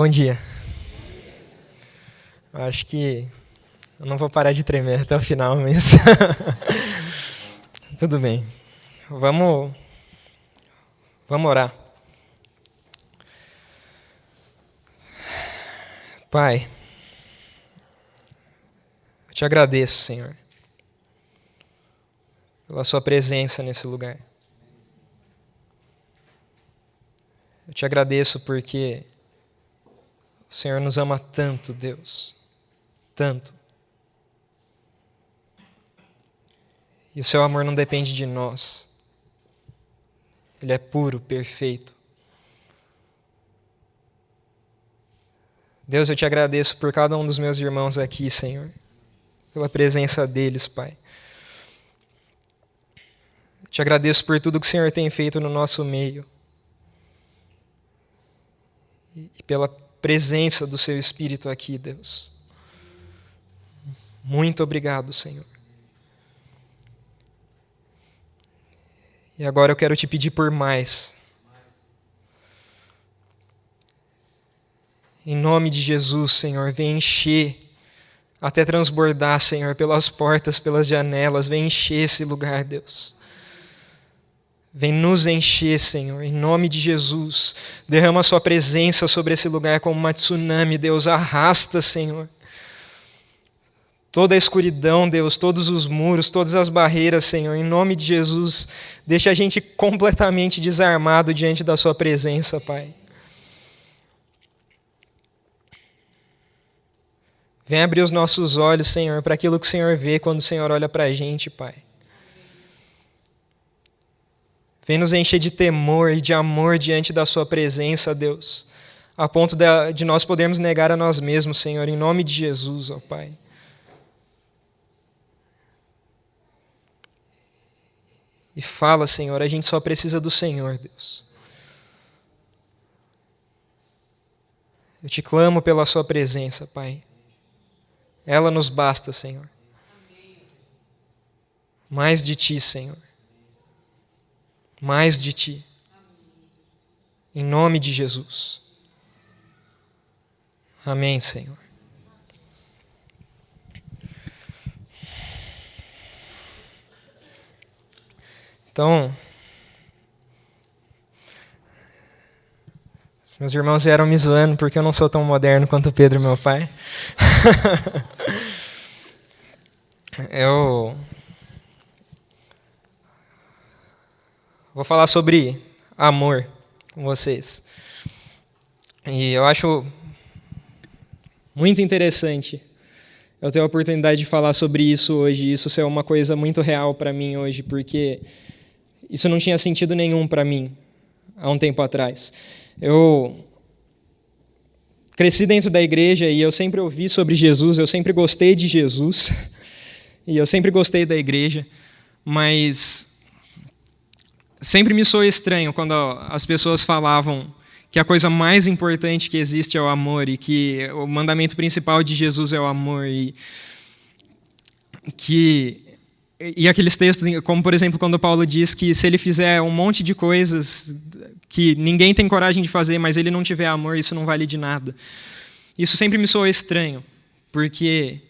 Bom dia. Eu acho que eu não vou parar de tremer até o final, mas tudo bem. Vamos orar. Pai, eu te agradeço, Senhor, pela sua presença nesse lugar. Eu te agradeço porque o Senhor nos ama tanto, Deus, tanto. E o seu amor não depende de nós. Ele é puro, perfeito. Deus, eu te agradeço por cada um dos meus irmãos aqui, Senhor, pela presença deles, Pai. Eu te agradeço por tudo que o Senhor tem feito no nosso meio e pela presença do seu Espírito aqui, Deus. Muito obrigado, Senhor. E agora eu quero te pedir por mais. Em nome de Jesus, Senhor, vem encher, até transbordar, Senhor, pelas portas, pelas janelas, vem encher esse lugar, Deus. Vem nos encher, Senhor, em nome de Jesus. Derrama a sua presença sobre esse lugar como uma tsunami, Deus. Arrasta, Senhor, toda a escuridão, Deus, todos os muros, todas as barreiras, Senhor, em nome de Jesus. Deixa a gente completamente desarmado diante da sua presença, Pai. Vem abrir os nossos olhos, Senhor, para aquilo que o Senhor vê quando o Senhor olha para a gente, Pai. Vem nos encher de temor e de amor diante da sua presença, Deus, a ponto de nós podermos negar a nós mesmos, Senhor, em nome de Jesus, ó Pai. E fala, Senhor, a gente só precisa do Senhor, Deus. Eu te clamo pela sua presença, Pai. Ela nos basta, Senhor. Mais de ti, Senhor. Mais de ti. Em nome de Jesus. Amém, Senhor. Então, os meus irmãos vieram me zoando porque eu não sou tão moderno quanto o Pedro, meu pai. Eu vou falar sobre amor com vocês. E eu acho muito interessante eu ter a oportunidade de falar sobre isso hoje. Isso ser uma coisa muito real para mim hoje, porque isso não tinha sentido nenhum para mim há um tempo atrás. Eu cresci dentro da igreja e eu sempre ouvi sobre Jesus, eu sempre gostei de Jesus e eu sempre gostei da igreja, mas sempre me soou estranho quando as pessoas falavam que a coisa mais importante que existe é o amor e que o mandamento principal de Jesus é o amor e aqueles textos, como por exemplo quando Paulo diz que se ele fizer um monte de coisas que ninguém tem coragem de fazer, mas ele não tiver amor, isso não vale de nada. Isso sempre me soou estranho, porque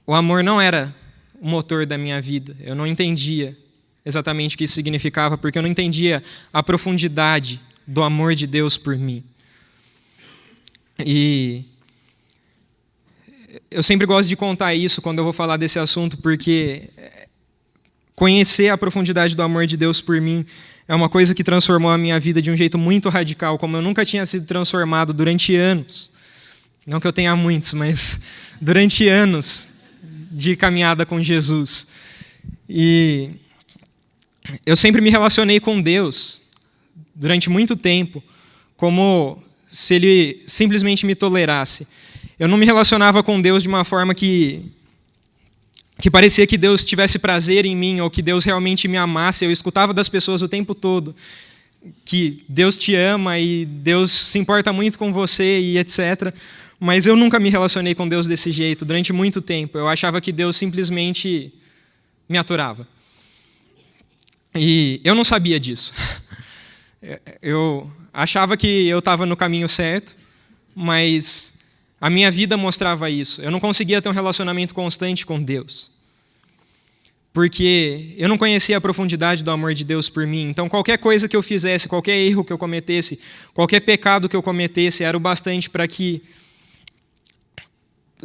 o amor não era o motor da minha vida. Eu não entendia exatamente o que isso significava, porque eu não entendia a profundidade do amor de Deus por mim. E eu sempre gosto de contar isso quando eu vou falar desse assunto, porque conhecer a profundidade do amor de Deus por mim é uma coisa que transformou a minha vida de um jeito muito radical, como eu nunca tinha sido transformado durante anos. Não que eu tenha muitos, mas durante anos de caminhada com Jesus. E eu sempre me relacionei com Deus durante muito tempo como se Ele simplesmente me tolerasse. Eu não me relacionava com Deus de uma forma que parecia que Deus tivesse prazer em mim ou que Deus realmente me amasse. Eu escutava das pessoas o tempo todo que Deus te ama e Deus se importa muito com você e etc. Mas eu nunca me relacionei com Deus desse jeito durante muito tempo. Eu achava que Deus simplesmente me aturava. E eu não sabia disso. Eu achava que eu estava no caminho certo, mas a minha vida mostrava isso. Eu não conseguia ter um relacionamento constante com Deus, porque eu não conhecia a profundidade do amor de Deus por mim. Então, qualquer coisa que eu fizesse, qualquer erro que eu cometesse, qualquer pecado que eu cometesse, era o bastante para que,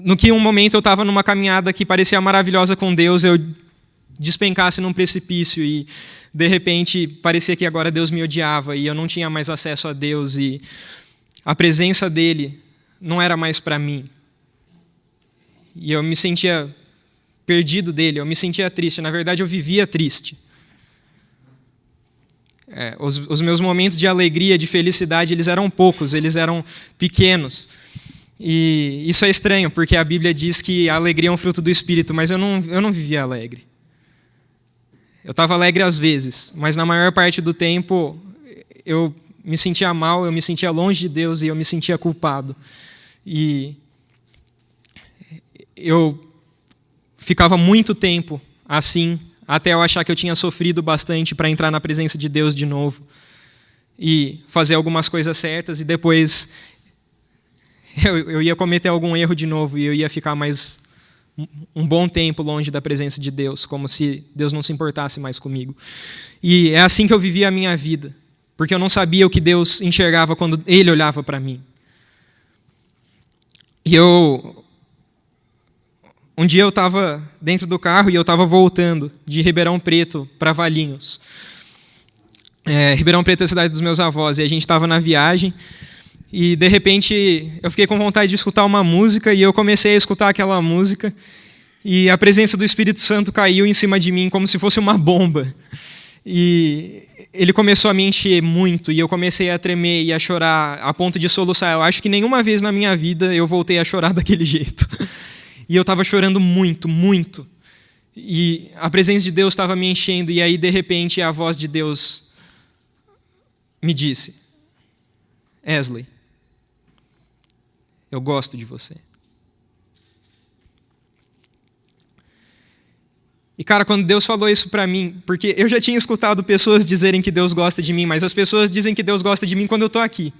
no que um momento eu estava numa caminhada que parecia maravilhosa com Deus, eu despencasse num precipício e, de repente, parecia que agora Deus me odiava e eu não tinha mais acesso a Deus e a presença dele não era mais para mim. E eu me sentia perdido dele, eu me sentia triste. Na verdade, eu vivia triste. Os meus momentos de alegria, de felicidade, eles eram poucos, eles eram pequenos. E isso é estranho, porque a Bíblia diz que a alegria é um fruto do Espírito, mas eu não vivia alegre. Eu estava alegre às vezes, mas na maior parte do tempo eu me sentia mal, eu me sentia longe de Deus e eu me sentia culpado. E eu ficava muito tempo assim, até eu achar que eu tinha sofrido bastante para entrar na presença de Deus de novo e fazer algumas coisas certas, e depois eu ia cometer algum erro de novo e eu ia ficar mais um bom tempo longe da presença de Deus, como se Deus não se importasse mais comigo. E é assim que eu vivia a minha vida, porque eu não sabia o que Deus enxergava quando Ele olhava para mim. E um dia eu estava dentro do carro e eu estava voltando de Ribeirão Preto para Valinhos. Ribeirão Preto é a cidade dos meus avós, e a gente estava na viagem. E, de repente, eu fiquei com vontade de escutar uma música, e eu comecei a escutar aquela música, e a presença do Espírito Santo caiu em cima de mim como se fosse uma bomba. E ele começou a me encher muito, e eu comecei a tremer e a chorar a ponto de soluçar. Eu acho que nenhuma vez na minha vida eu voltei a chorar daquele jeito. E eu estava chorando muito, muito. E a presença de Deus estava me enchendo, e aí, de repente, a voz de Deus me disse: Esley, eu gosto de você. E, cara, quando Deus falou isso para mim, porque eu já tinha escutado pessoas dizerem que Deus gosta de mim, mas as pessoas dizem que Deus gosta de mim quando eu estou aqui.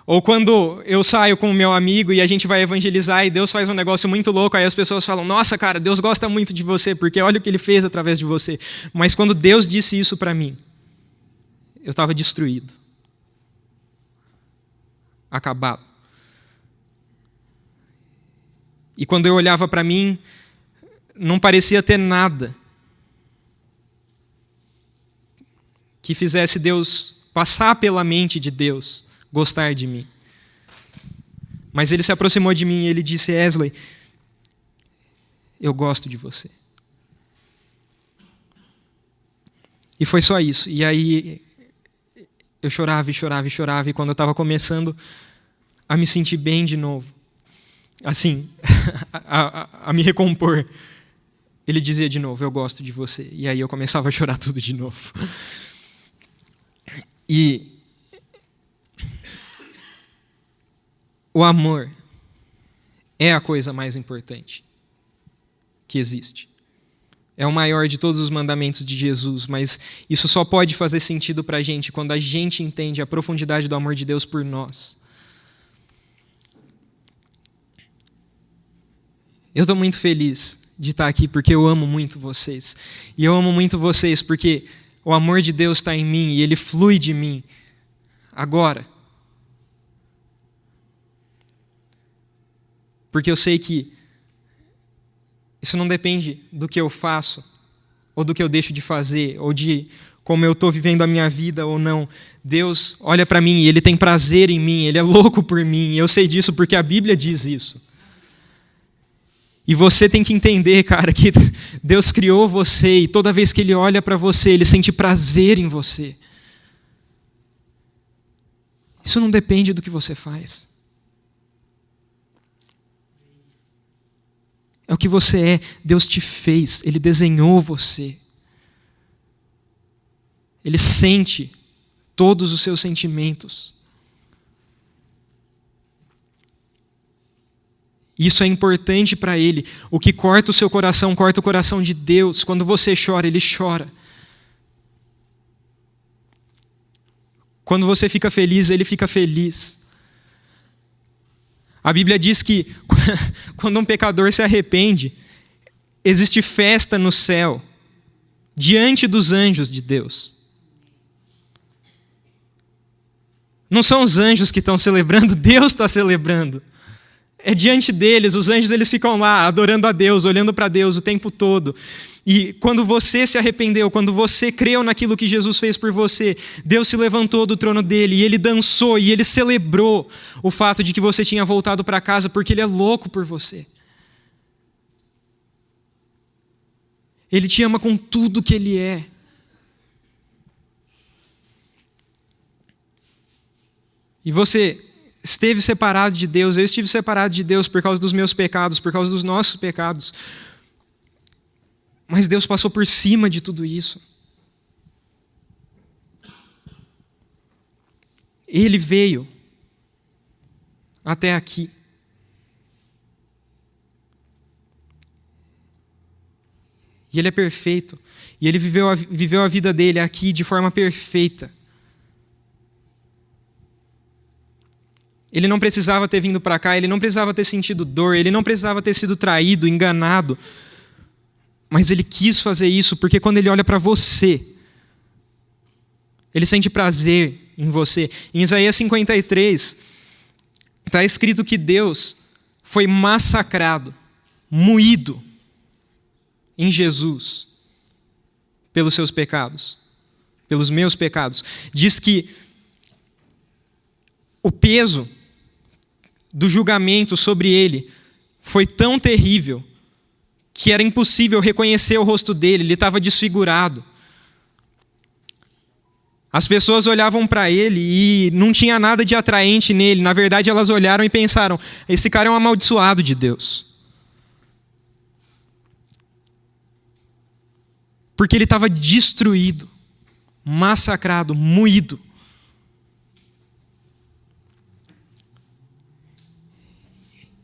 Ou quando eu saio com o meu amigo e a gente vai evangelizar e Deus faz um negócio muito louco, aí as pessoas falam: nossa, cara, Deus gosta muito de você, porque olha o que Ele fez através de você. Mas quando Deus disse isso para mim, eu estava destruído. Acabado. E quando eu olhava para mim, não parecia ter nada que fizesse Deus passar pela mente de Deus gostar de mim. Mas Ele se aproximou de mim e Ele disse: Esley, eu gosto de você. E foi só isso. E aí eu chorava e chorava e chorava, e quando eu estava começando a me sentir bem de novo, assim, a me recompor, Ele dizia de novo: eu gosto de você. E aí eu começava a chorar tudo de novo. E o amor é a coisa mais importante que existe. É o maior de todos os mandamentos de Jesus, mas isso só pode fazer sentido para a gente quando a gente entende a profundidade do amor de Deus por nós. Eu estou muito feliz de estar aqui porque eu amo muito vocês. E eu amo muito vocês porque o amor de Deus está em mim e Ele flui de mim agora. Porque eu sei que isso não depende do que eu faço, ou do que eu deixo de fazer, ou de como eu estou vivendo a minha vida ou não. Deus olha para mim e Ele tem prazer em mim, Ele é louco por mim. E eu sei disso porque a Bíblia diz isso. E você tem que entender, cara, que Deus criou você e toda vez que Ele olha para você, Ele sente prazer em você. Isso não depende do que você faz. É o que você é. Deus te fez, Ele desenhou você. Ele sente todos os seus sentimentos. Isso é importante para Ele. O que corta o seu coração, corta o coração de Deus. Quando você chora, Ele chora. Quando você fica feliz, ele fica feliz. A Bíblia diz que quando um pecador se arrepende, existe festa no céu, diante dos anjos de Deus. Não são os anjos que estão celebrando, Deus está celebrando. É diante deles, os anjos eles ficam lá adorando a Deus, olhando para Deus o tempo todo. E quando você se arrependeu, quando você creu naquilo que Jesus fez por você, Deus se levantou do trono dele e ele dançou e ele celebrou o fato de que você tinha voltado para casa porque ele é louco por você. Ele te ama com tudo que ele é. E você esteve separado de Deus, eu estive separado de Deus por causa dos meus pecados, por causa dos nossos pecados. Mas Deus passou por cima de tudo isso. Ele veio até aqui. E ele é perfeito. E ele viveu a vida dele aqui de forma perfeita. Ele não precisava ter vindo para cá, ele não precisava ter sentido dor, ele não precisava ter sido traído, enganado. Mas ele quis fazer isso porque quando ele olha para você, ele sente prazer em você. Em Isaías 53, está escrito que Deus foi massacrado, moído em Jesus pelos seus pecados, pelos meus pecados. Diz que o peso do julgamento sobre ele foi tão terrível que era impossível reconhecer o rosto dele, ele estava desfigurado. As pessoas olhavam para ele e não tinha nada de atraente nele. Na verdade, elas olharam e pensaram: esse cara é um amaldiçoado de Deus. Porque ele estava destruído, massacrado, moído.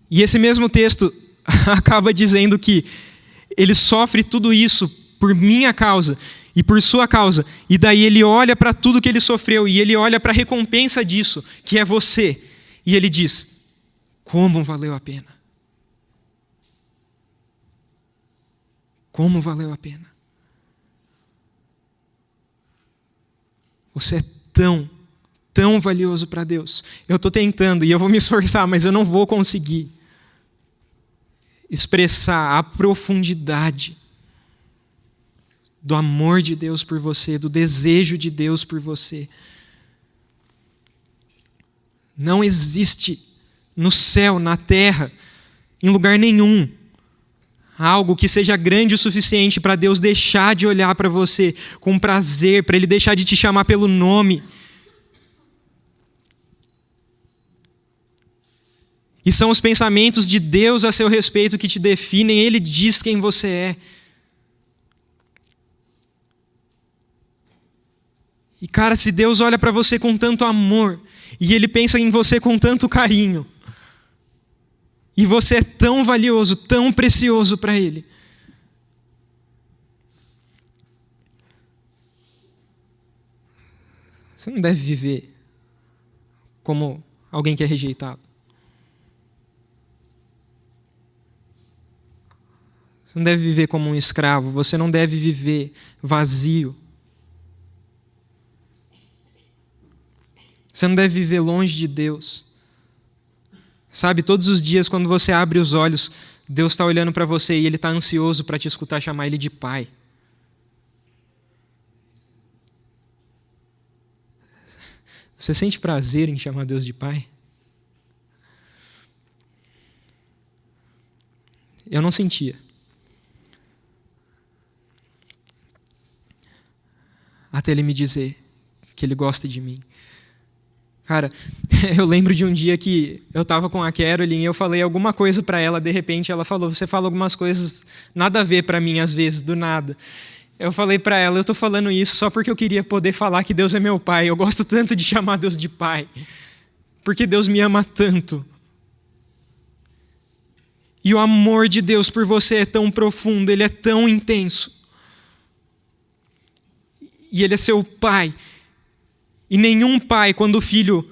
E esse mesmo texto acaba dizendo que ele sofre tudo isso por minha causa e por sua causa. E daí ele olha para tudo que ele sofreu e ele olha para a recompensa disso, que é você. E ele diz: como valeu a pena? Como valeu a pena? Você é tão valioso para Deus. Eu estou tentando e eu vou me esforçar, mas eu não vou conseguir expressar a profundidade do amor de Deus por você, do desejo de Deus por você. Não existe no céu, na terra, em lugar nenhum, algo que seja grande o suficiente para Deus deixar de olhar para você com prazer, para Ele deixar de te chamar pelo nome. E são os pensamentos de Deus a seu respeito que te definem, Ele diz quem você é. E cara, se Deus olha para você com tanto amor, e Ele pensa em você com tanto carinho, e você é tão valioso, tão precioso para Ele, você não deve viver como alguém que é rejeitado. Você não deve viver como um escravo, você não deve viver vazio. Você não deve viver longe de Deus. Sabe, todos os dias quando você abre os olhos, Deus está olhando para você e Ele está ansioso para te escutar chamar Ele de Pai. Você sente prazer em chamar Deus de Pai? Eu não sentia. Até Ele me dizer que Ele gosta de mim. Cara, eu lembro de um dia que eu estava com a Carolyn e eu falei alguma coisa para ela, de repente ela falou: você fala algumas coisas nada a ver para mim às vezes, do nada. Eu falei para ela: eu estou falando isso só porque eu queria poder falar que Deus é meu Pai. Eu gosto tanto de chamar Deus de Pai, porque Deus me ama tanto. E o amor de Deus por você é tão profundo, Ele é tão intenso. E Ele é seu Pai. E nenhum pai, quando o filho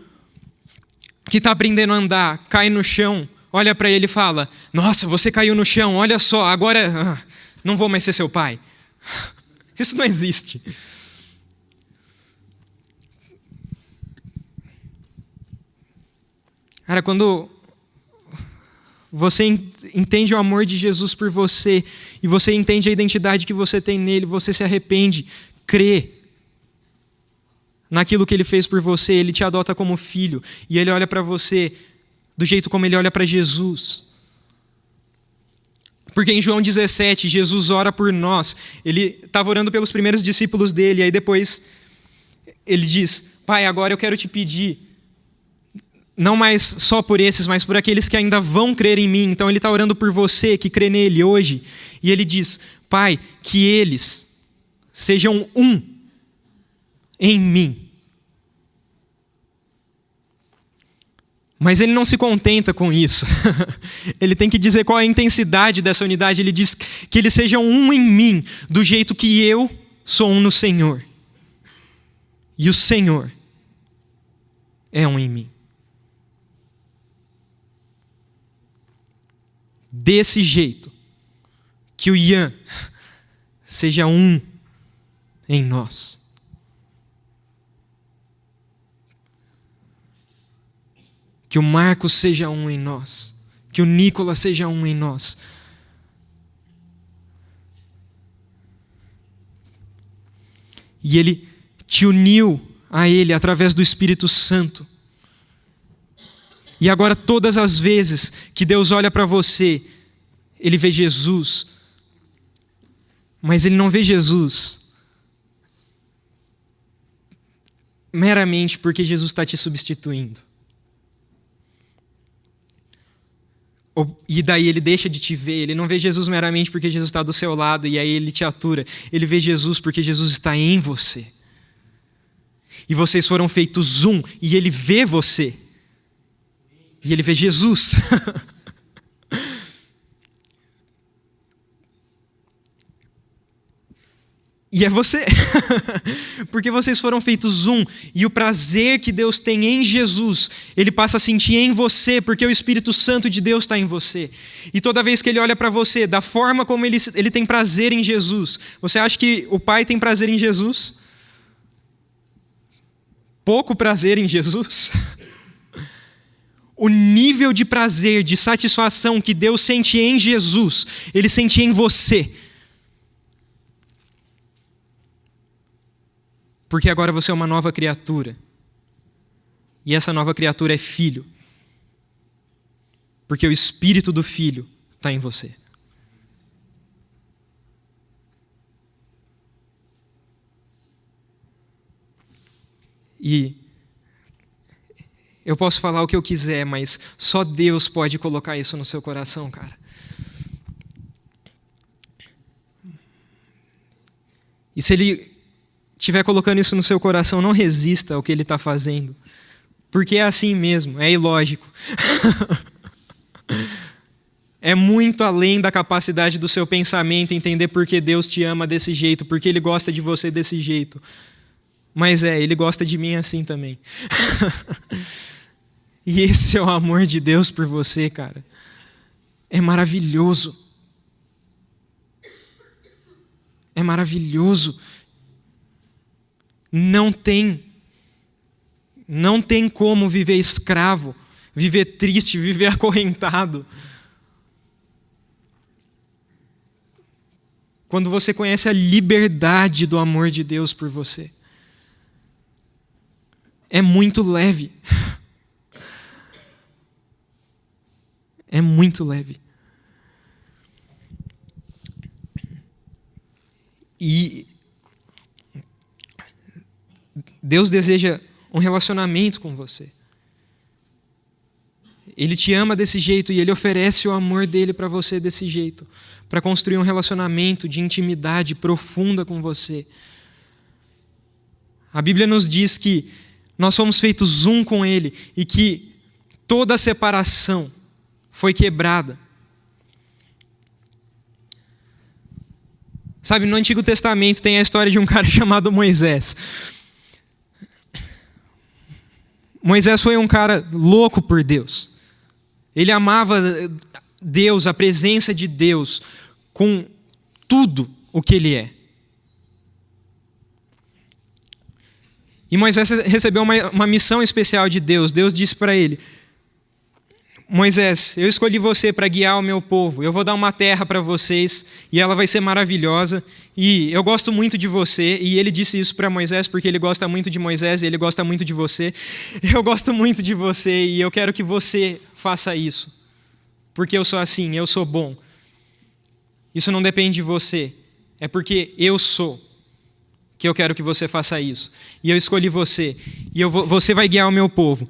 que está aprendendo a andar cai no chão, olha para ele e fala: nossa, você caiu no chão, olha só, agora não vou mais ser seu pai. Isso não existe. Cara, quando você entende o amor de Jesus por você e você entende a identidade que você tem nele, você se arrepende, crê naquilo que ele fez por você, ele te adota como filho e ele olha para você do jeito como ele olha para Jesus. Porque em João 17, Jesus ora por nós. Ele estava orando pelos primeiros discípulos dele, e aí depois ele diz: Pai, agora eu quero te pedir, não mais só por esses, mas por aqueles que ainda vão crer em mim. Então ele está orando por você que crê nele hoje. E ele diz: Pai, que eles sejam um em mim. Mas ele não se contenta com isso. Ele tem que dizer qual é a intensidade dessa unidade. Ele diz que eles sejam um em mim, do jeito que eu sou um no Senhor. E o Senhor é um em mim. Desse jeito, que o Ian seja um em nós. Que o Marcos seja um em nós. Que o Nicolas seja um em nós. E ele te uniu a ele através do Espírito Santo. E agora todas as vezes que Deus olha para você, ele vê Jesus. Mas ele não vê Jesus meramente porque Jesus está te substituindo. E daí ele deixa de te ver. Ele não vê Jesus meramente porque Jesus está do seu lado e aí ele te atura. Ele vê Jesus porque Jesus está em você. E vocês foram feitos um e ele vê você. E ele vê Jesus. E é você. Porque vocês foram feitos um. E o prazer que Deus tem em Jesus, ele passa a sentir em você, porque o Espírito Santo de Deus está em você. E toda vez que ele olha para você, da forma como ele tem prazer em Jesus, você acha que o Pai tem prazer em Jesus? Pouco prazer em Jesus? O nível de prazer, de satisfação que Deus sente em Jesus, ele sente em você. Porque agora você é uma nova criatura. E essa nova criatura é filho. Porque o Espírito do Filho está em você. E eu posso falar o que eu quiser, mas só Deus pode colocar isso no seu coração, cara. E se Ele estiver colocando isso no seu coração, não resista ao que Ele está fazendo. Porque é assim mesmo, é ilógico. É muito além da capacidade do seu pensamento entender por que Deus te ama desse jeito, porque Ele gosta de você desse jeito. Mas Ele gosta de mim assim também. E esse é o amor de Deus por você, cara. É maravilhoso. É maravilhoso. Não tem como viver escravo, viver triste, viver acorrentado. Quando você conhece a liberdade do amor de Deus por você. É muito leve. É muito leve. E Deus deseja um relacionamento com você. Ele te ama desse jeito e Ele oferece o amor dele para você desse jeito, para construir um relacionamento de intimidade profunda com você. A Bíblia nos diz que nós somos feitos um com Ele e que toda a separação foi quebrada. Sabe, no Antigo Testamento tem a história de um cara chamado Moisés. Moisés foi um cara louco por Deus. Ele amava Deus, a presença de Deus, com tudo o que ele é. E Moisés recebeu uma missão especial de Deus. Deus disse para ele: Moisés, eu escolhi você para guiar o meu povo. Eu vou dar uma terra para vocês e ela vai ser maravilhosa. E eu gosto muito de você. E ele disse isso para Moisés porque ele gosta muito de Moisés e ele gosta muito de você. Eu gosto muito de você e eu quero que você faça isso. Porque eu sou assim, eu sou bom. Isso não depende de você. É porque eu sou que eu quero que você faça isso. E eu escolhi você. E você vai guiar o meu povo.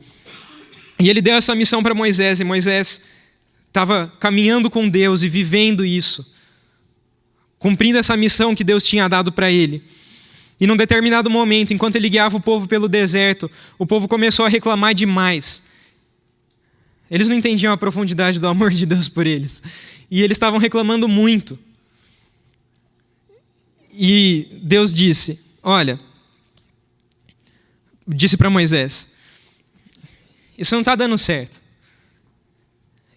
E ele deu essa missão para Moisés. E Moisés estava caminhando com Deus e vivendo isso. Cumprindo essa missão que Deus tinha dado para ele. E num determinado momento, enquanto ele guiava o povo pelo deserto, o povo começou a reclamar demais. Eles não entendiam a profundidade do amor de Deus por eles. E eles estavam reclamando muito. E Deus disse, disse para Moisés, isso não está dando certo.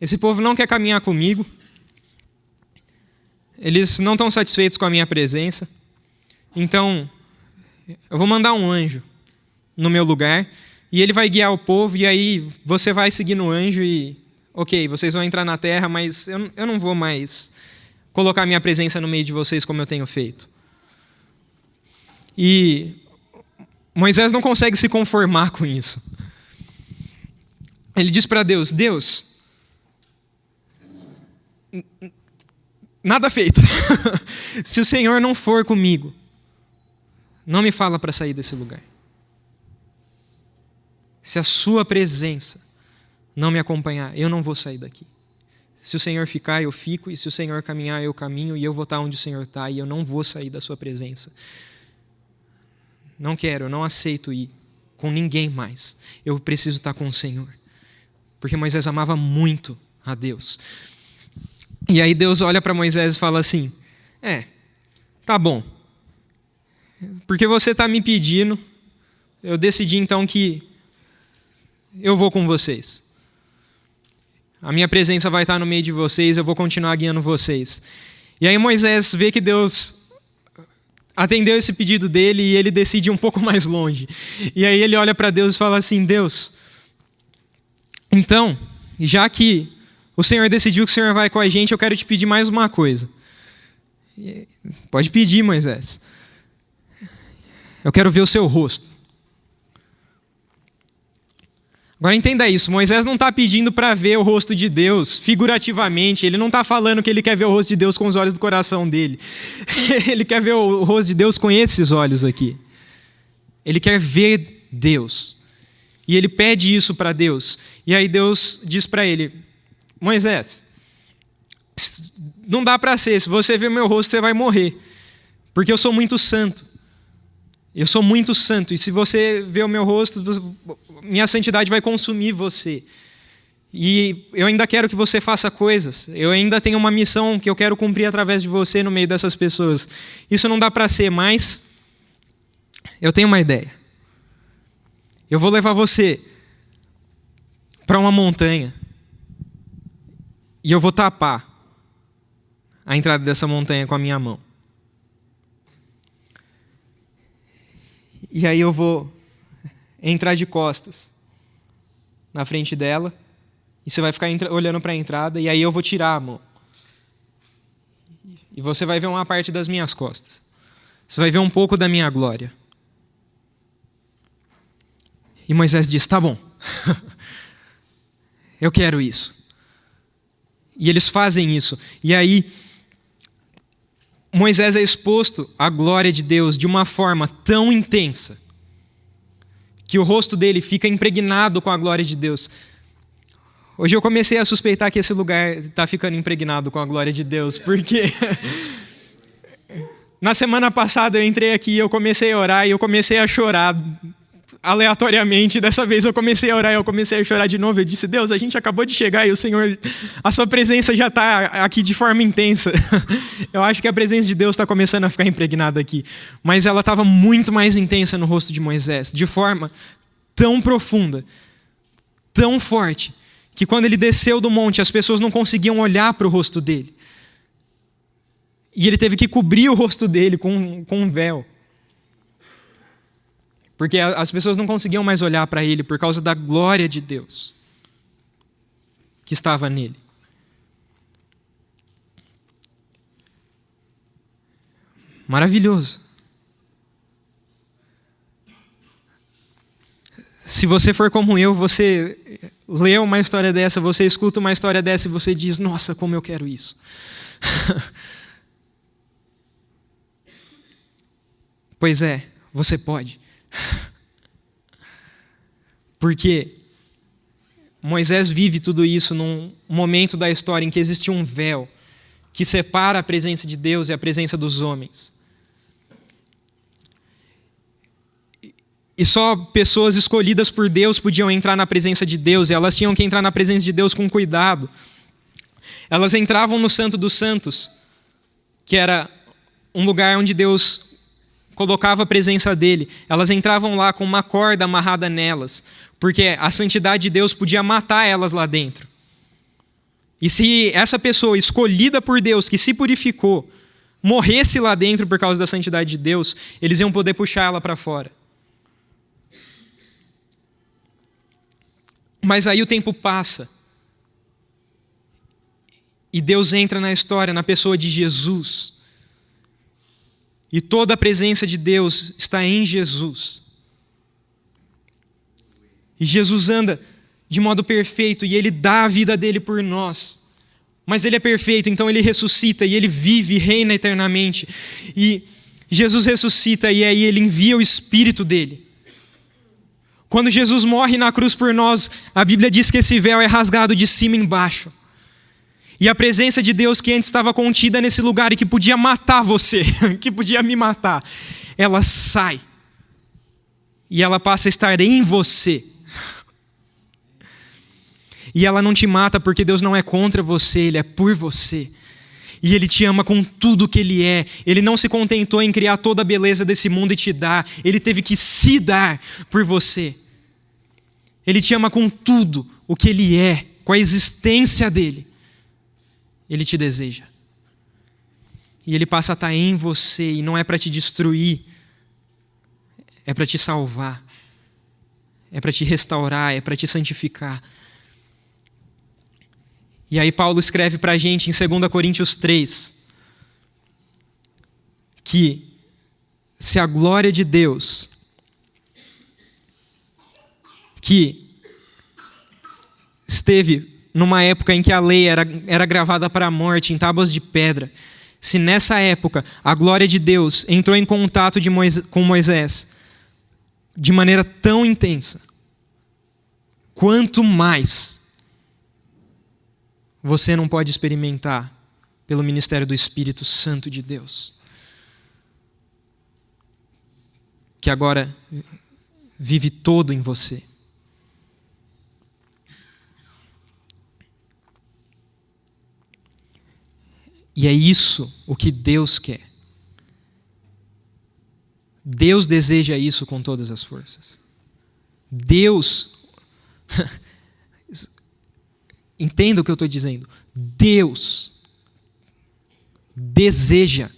Esse povo não quer caminhar comigo. Eles não estão satisfeitos com a minha presença. Então, eu vou mandar um anjo no meu lugar. E ele vai guiar o povo. E aí você vai seguir no anjo e... Ok, vocês vão entrar na terra, mas eu não vou mais colocar minha presença no meio de vocês como eu tenho feito. E Moisés não consegue se conformar com isso. Ele diz para Deus, Deus, nada feito. Se o Senhor não for comigo, não me fala para sair desse lugar. Se a sua presença não me acompanhar, eu não vou sair daqui. Se o Senhor ficar, eu fico, e se o Senhor caminhar, eu caminho, e eu vou estar onde o Senhor está, e eu não vou sair da sua presença. Não quero, eu não aceito ir com ninguém mais. Eu preciso estar com o Senhor. Porque Moisés amava muito a Deus. E aí Deus olha para Moisés e fala assim, tá bom. Porque você está me pedindo, eu decidi então que eu vou com vocês. A minha presença vai estar no meio de vocês, eu vou continuar guiando vocês. E aí Moisés vê que Deus atendeu esse pedido dele e ele decide ir um pouco mais longe. E aí ele olha para Deus e fala assim, Deus, então, já que o Senhor decidiu que o Senhor vai com a gente, eu quero te pedir mais uma coisa. Pode pedir, Moisés. Eu quero ver o seu rosto. Agora entenda isso, Moisés não está pedindo para ver o rosto de Deus figurativamente, ele não está falando que ele quer ver o rosto de Deus com os olhos do coração dele. Ele quer ver o rosto de Deus com esses olhos aqui. Ele quer ver Deus. E ele pede isso para Deus. E aí Deus diz para ele, Moisés, não dá para ser, se você ver o meu rosto você vai morrer, porque eu sou muito santo. Eu sou muito santo, e se você ver o meu rosto, minha santidade vai consumir você. E eu ainda quero que você faça coisas. Eu ainda tenho uma missão que eu quero cumprir através de você no meio dessas pessoas. Isso não dá para ser, mas eu tenho uma ideia. Eu vou levar você para uma montanha e eu vou tapar a entrada dessa montanha com a minha mão. E aí eu vou entrar de costas na frente dela e você vai ficar olhando para a entrada e aí eu vou tirar a mão. E você vai ver uma parte das minhas costas. Você vai ver um pouco da minha glória. E Moisés diz, tá bom. Eu quero isso. E eles fazem isso. E aí Moisés é exposto à glória de Deus de uma forma tão intensa que o rosto dele fica impregnado com a glória de Deus. Hoje eu comecei a suspeitar que esse lugar está ficando impregnado com a glória de Deus, porque na semana passada eu entrei aqui e eu comecei a orar e eu comecei a chorar aleatoriamente. Dessa vez eu comecei a orar e eu comecei a chorar de novo. Eu disse, Deus, a gente acabou de chegar e o Senhor, a sua presença já está aqui de forma intensa. Eu acho que a presença de Deus está começando a ficar impregnada aqui. Mas ela estava muito mais intensa no rosto de Moisés, de forma tão profunda, tão forte, que quando ele desceu do monte, as pessoas não conseguiam olhar para o rosto dele. E ele teve que cobrir o rosto dele com um véu. Porque as pessoas não conseguiam mais olhar para ele por causa da glória de Deus que estava nele. Maravilhoso. Se você for como eu, você lê uma história dessa, você escuta uma história dessa e você diz, nossa, como eu quero isso. Pois é, você pode. Porque Moisés vive tudo isso num momento da história em que existe um véu que separa a presença de Deus e a presença dos homens. E só pessoas escolhidas por Deus podiam entrar na presença de Deus, e elas tinham que entrar na presença de Deus com cuidado. Elas entravam no Santo dos Santos, que era um lugar onde Deus colocava a presença dele. Elas entravam lá com uma corda amarrada nelas, porque a santidade de Deus podia matar elas lá dentro. E se essa pessoa escolhida por Deus, que se purificou, morresse lá dentro por causa da santidade de Deus, eles iam poder puxar ela para fora. Mas aí o tempo passa. E Deus entra na história, na pessoa de Jesus. E toda a presença de Deus está em Jesus. E Jesus anda de modo perfeito e Ele dá a vida dele por nós. Mas Ele é perfeito, então Ele ressuscita e Ele vive e reina eternamente. E Jesus ressuscita e aí Ele envia o Espírito dele. Quando Jesus morre na cruz por nós, a Bíblia diz que esse véu é rasgado de cima embaixo. E a presença de Deus que antes estava contida nesse lugar e que podia matar você, que podia me matar, ela sai. E ela passa a estar em você. E ela não te mata porque Deus não é contra você, Ele é por você. E Ele te ama com tudo que Ele é. Ele não se contentou em criar toda a beleza desse mundo e te dar. Ele teve que se dar por você. Ele te ama com tudo o que Ele é, com a existência dEle. Ele te deseja. E Ele passa a estar em você, e não é para te destruir, é para te salvar, é para te restaurar, é para te santificar. E aí Paulo escreve para a gente em 2 Coríntios 3, que se a glória de Deus, que esteve numa época em que a lei era gravada para a morte em tábuas de pedra, se nessa época a glória de Deus entrou em contato com Moisés de maneira tão intensa, quanto mais você não pode experimentar pelo ministério do Espírito Santo de Deus, que agora vive todo em você. E é isso o que Deus quer. Deus deseja isso com todas as forças. Deus, entenda o que eu estou dizendo. Deus deseja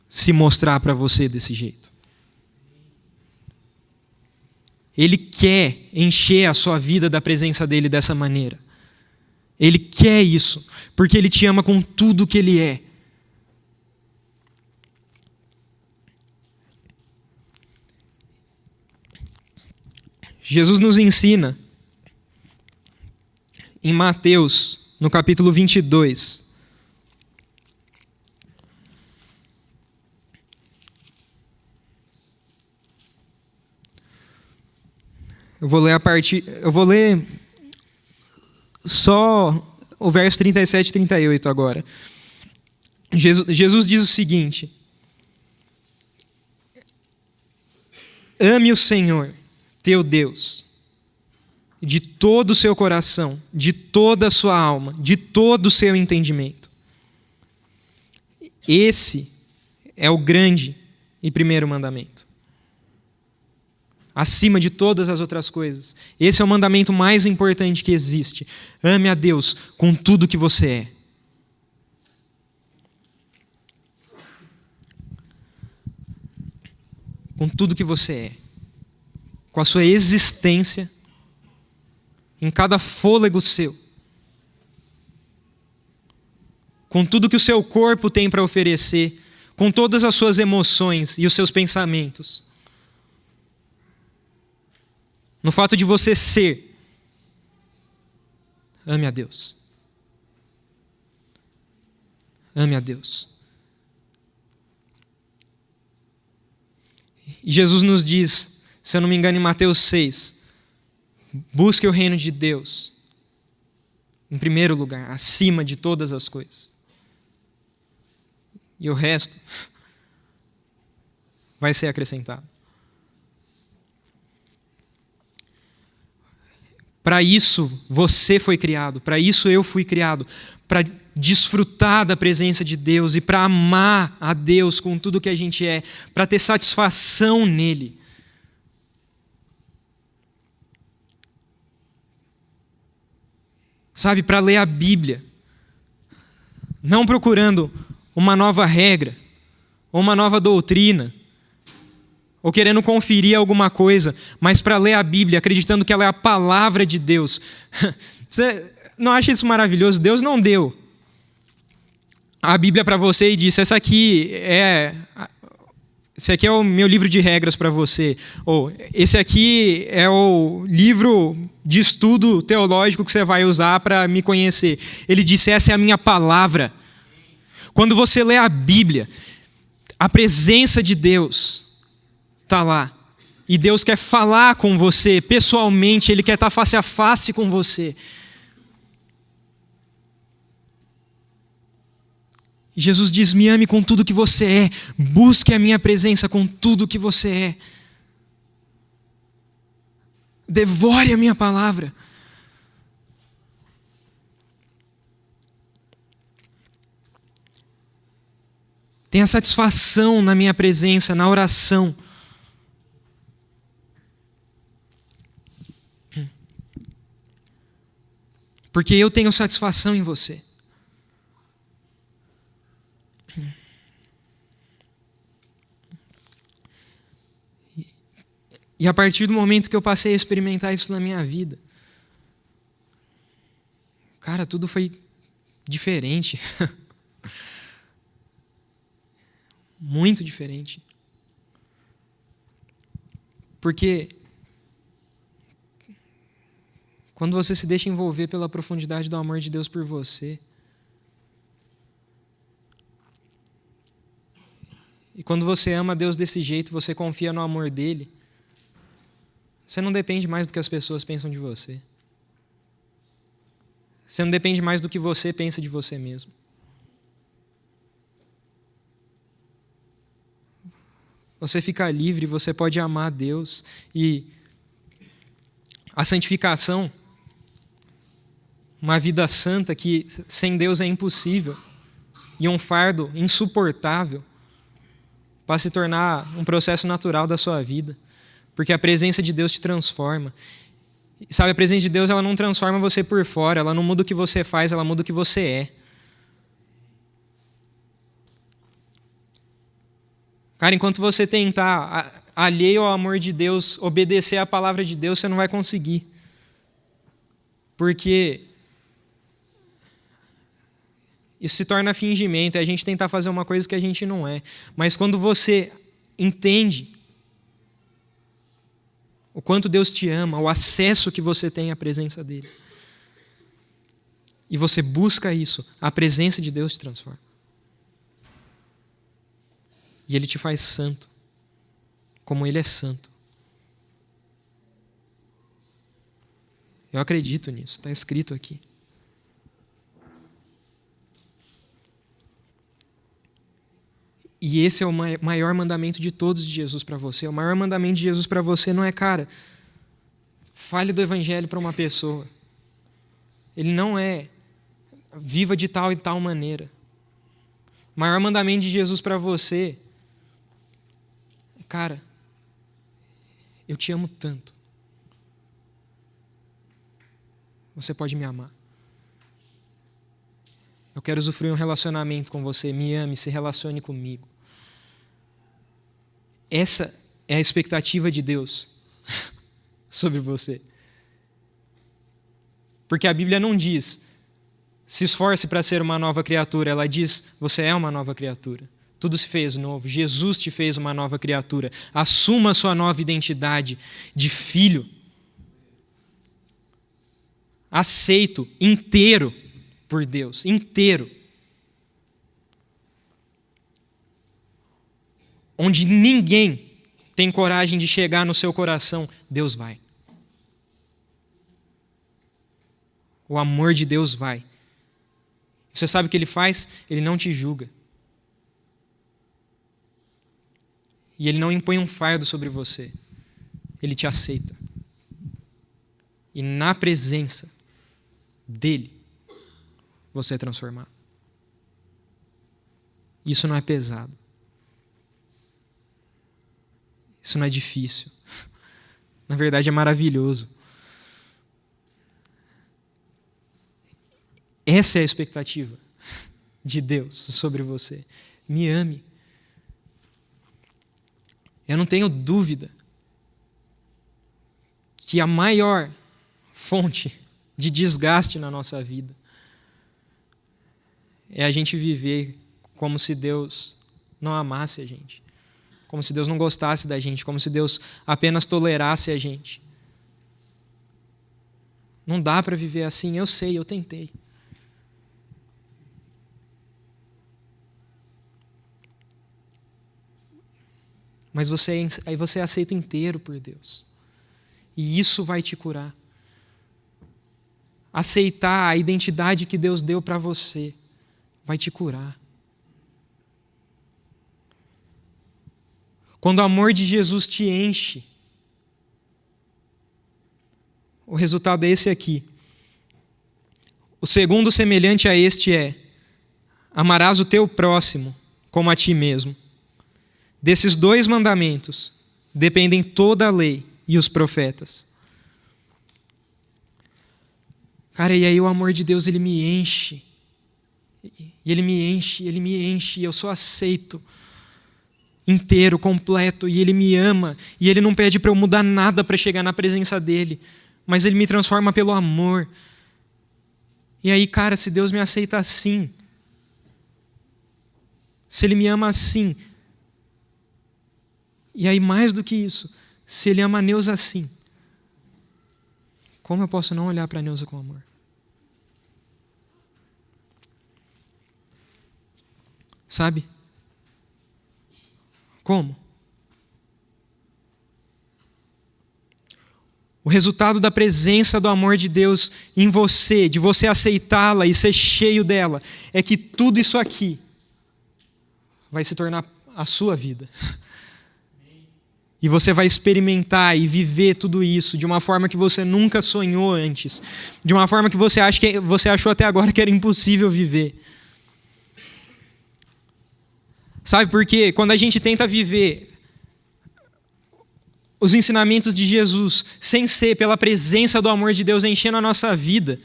se mostrar para você desse jeito. Ele quer encher a sua vida da presença dele dessa maneira. Ele quer isso, porque Ele te ama com tudo que Ele é. Jesus nos ensina, em Mateus, no capítulo 22, eu vou ler só o verso 37 e 38 agora. Jesus diz o seguinte: ame o Senhor, teu Deus, de todo o seu coração, de toda a sua alma, de todo o seu entendimento. Esse é o grande e primeiro mandamento. acima de todas as outras coisas. Esse é o mandamento mais importante que existe. Ame a Deus com tudo que você é. Com tudo que você é. Com a sua existência, em cada fôlego seu. Com tudo que o seu corpo tem para oferecer, com todas as suas emoções e os seus pensamentos. No fato de você ser, ame a Deus. Ame a Deus. E Jesus nos diz, se eu não me engano em Mateus 6, busque o reino de Deus, em primeiro lugar, acima de todas as coisas. E o resto vai ser acrescentado. Para isso você foi criado, para isso eu fui criado, para desfrutar da presença de Deus e para amar a Deus com tudo que a gente é, para ter satisfação nele. Sabe, para ler a Bíblia, não procurando uma nova regra, ou uma nova doutrina, ou querendo conferir alguma coisa, mas para ler a Bíblia, acreditando que ela é a palavra de Deus. Você não acha isso maravilhoso? Deus não deu a Bíblia para você e disse, esse aqui é o meu livro de regras para você, ou esse aqui é o livro de estudo teológico que você vai usar para me conhecer. Ele disse, essa é a minha palavra. Quando você lê a Bíblia, a presença de Deus está lá. E Deus quer falar com você pessoalmente, Ele quer estar face a face com você. E Jesus diz, me ame com tudo que você é, busque a minha presença com tudo que você é. Devore a minha palavra. Tenha satisfação na minha presença, na oração. Porque eu tenho satisfação em você. E a partir do momento que eu passei a experimentar isso na minha vida, cara, tudo foi diferente. Muito diferente. Porque quando você se deixa envolver pela profundidade do amor de Deus por você, e quando você ama Deus desse jeito, você confia no amor dele, você não depende mais do que as pessoas pensam de você. Você não depende mais do que você pensa de você mesmo. Você fica livre, você pode amar a Deus. E a santificação, uma vida santa que sem Deus é impossível, e um fardo insuportável, para se tornar um processo natural da sua vida. Porque a presença de Deus te transforma. Sabe, a presença de Deus, ela não transforma você por fora, ela não muda o que você faz, ela muda o que você é. Cara, enquanto você tentar, alheio ao amor de Deus, obedecer à palavra de Deus, você não vai conseguir. Porque isso se torna fingimento, é a gente tentar fazer uma coisa que a gente não é. Mas quando você entende o quanto Deus te ama, o acesso que você tem à presença dele, e você busca isso, a presença de Deus te transforma. E Ele te faz santo, como Ele é santo. Eu acredito nisso, está escrito aqui. E esse é o maior mandamento de todos de Jesus para você. O maior mandamento de Jesus para você não é, cara, fale do evangelho para uma pessoa. Ele não é, viva de tal e tal maneira. O maior mandamento de Jesus para você, cara, eu te amo tanto. Você pode me amar. Eu quero usufruir um relacionamento com você. Me ame, se relacione comigo. Essa é a expectativa de Deus sobre você. Porque a Bíblia não diz, se esforce para ser uma nova criatura. Ela diz, você é uma nova criatura. Tudo se fez novo. Jesus te fez uma nova criatura. Assuma a sua nova identidade de filho. Aceito, inteiro por Deus. Inteiro. Onde ninguém tem coragem de chegar no seu coração, Deus vai. O amor de Deus vai. Você sabe o que Ele faz? Ele não te julga. E Ele não impõe um fardo sobre você. Ele te aceita. E na presença dEle, você é transformado. Isso não é pesado. Isso não é difícil. Na verdade, é maravilhoso. Essa é a expectativa de Deus sobre você. Me ame. Eu não tenho dúvida que a maior fonte de desgaste na nossa vida é a gente viver como se Deus não amasse a gente, como se Deus não gostasse da gente, como se Deus apenas tolerasse a gente. Não dá para viver assim, eu sei, eu tentei. Mas aí você é aceito inteiro por Deus. E isso vai te curar. Aceitar a identidade que Deus deu para você vai te curar. Quando o amor de Jesus te enche, o resultado é esse aqui. O segundo semelhante a este é: amarás o teu próximo como a ti mesmo. Desses dois mandamentos dependem toda a lei e os profetas. Cara, e aí o amor de Deus, ele me enche. E ele me enche, e eu sou aceito inteiro, completo, e Ele me ama, e Ele não pede para eu mudar nada para chegar na presença dEle, mas Ele me transforma pelo amor. E aí, cara, se Deus me aceita assim, se Ele me ama assim, e aí mais do que isso, se Ele ama a Neuza assim, como eu posso não olhar para a Neuza com amor? Sabe? Como? O resultado da presença do amor de Deus em você, de você aceitá-la e ser cheio dela, é que tudo isso aqui vai se tornar a sua vida. E você vai experimentar e viver tudo isso de uma forma que você nunca sonhou antes, de uma forma que você achou até agora que era impossível viver. Sabe por quê? Quando a gente tenta viver os ensinamentos de Jesus sem ser pela presença do amor de Deus enchendo a nossa vida,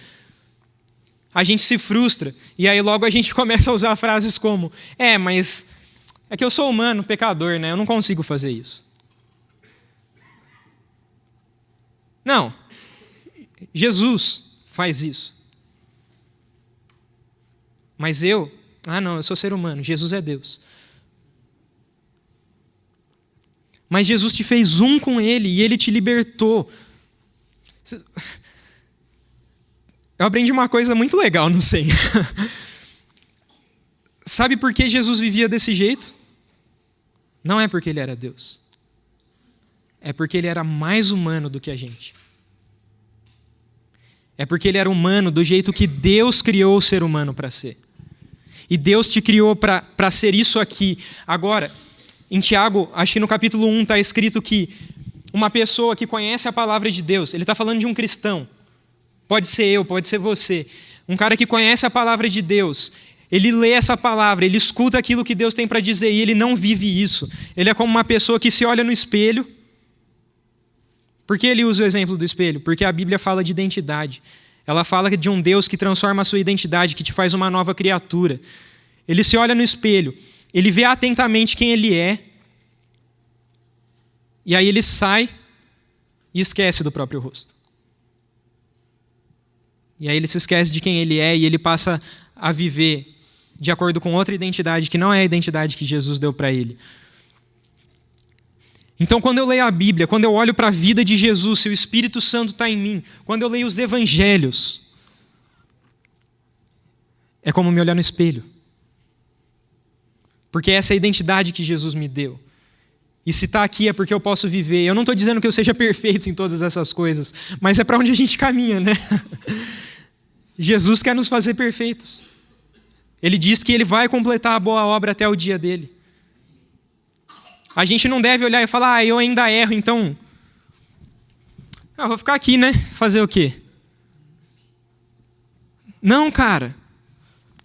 a gente se frustra. E aí logo a gente começa a usar frases como: mas é que eu sou humano, pecador, né? Eu não consigo fazer isso. Não. Jesus faz isso. Mas eu sou ser humano. Jesus é Deus. Mas Jesus te fez um com Ele e Ele te libertou. Eu aprendi uma coisa muito legal, não sei. Sabe por que Jesus vivia desse jeito? Não é porque Ele era Deus. É porque Ele era mais humano do que a gente. É porque Ele era humano do jeito que Deus criou o ser humano para ser. E Deus te criou para ser isso aqui. Agora, em Tiago, acho que no capítulo 1 está escrito que uma pessoa que conhece a palavra de Deus, ele está falando de um cristão, pode ser eu, pode ser você, um cara que conhece a palavra de Deus, ele lê essa palavra, ele escuta aquilo que Deus tem para dizer e ele não vive isso. Ele é como uma pessoa que se olha no espelho Por que ele usa o exemplo do espelho? Porque a Bíblia fala de identidade. Ela fala de um Deus que transforma a sua identidade, que te faz uma nova criatura. Ele se olha no espelho, ele vê atentamente quem ele é, e aí ele sai e esquece do próprio rosto. E aí ele se esquece de quem ele é e ele passa a viver de acordo com outra identidade, que não é a identidade que Jesus deu para ele. Então, quando eu leio a Bíblia, quando eu olho para a vida de Jesus, se o Espírito Santo está em mim, quando eu leio os Evangelhos, é como me olhar no espelho. Porque essa é a identidade que Jesus me deu. E se está aqui é porque eu posso viver. Eu não estou dizendo que eu seja perfeito em todas essas coisas, mas é para onde a gente caminha, né? Jesus quer nos fazer perfeitos. Ele diz que ele vai completar a boa obra até o dia dele. A gente não deve olhar e falar, eu ainda erro, então... vou ficar aqui, né? Fazer o quê? Não, cara.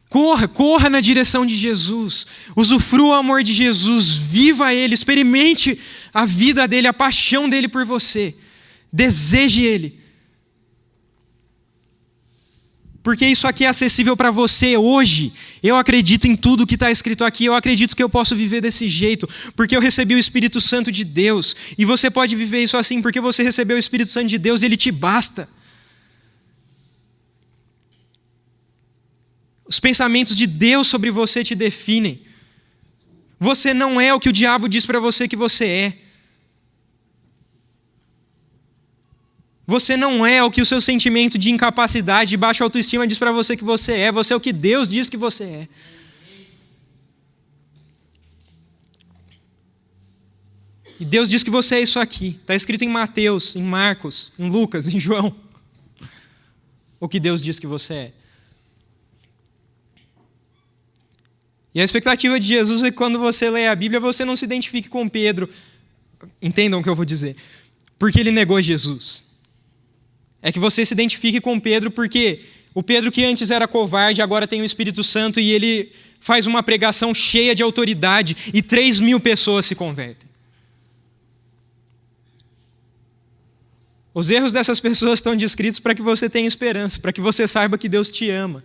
Corra na direção de Jesus. Usufrua o amor de Jesus. Viva Ele. Experimente a vida dele, a paixão dele por você. Deseje Ele. Porque isso aqui é acessível para você hoje. Eu acredito em tudo que está escrito aqui. Eu acredito que eu posso viver desse jeito. Porque eu recebi o Espírito Santo de Deus. E você pode viver isso assim porque você recebeu o Espírito Santo de Deus e ele te basta. Os pensamentos de Deus sobre você te definem. Você não é o que o diabo diz para você que você é. Você não é o que o seu sentimento de incapacidade, de baixa autoestima diz para você que você é. Você é o que Deus diz que você é. E Deus diz que você é isso aqui. Está escrito em Mateus, em Marcos, em Lucas, em João. O que Deus diz que você é. E a expectativa de Jesus é que quando você lê a Bíblia, você não se identifique com Pedro. Entendam o que eu vou dizer. Porque ele negou Jesus. É que você se identifique com Pedro porque o Pedro que antes era covarde, agora tem o Espírito Santo e ele faz uma pregação cheia de autoridade e 3.000 pessoas se convertem. Os erros dessas pessoas estão descritos para que você tenha esperança, para que você saiba que Deus te ama,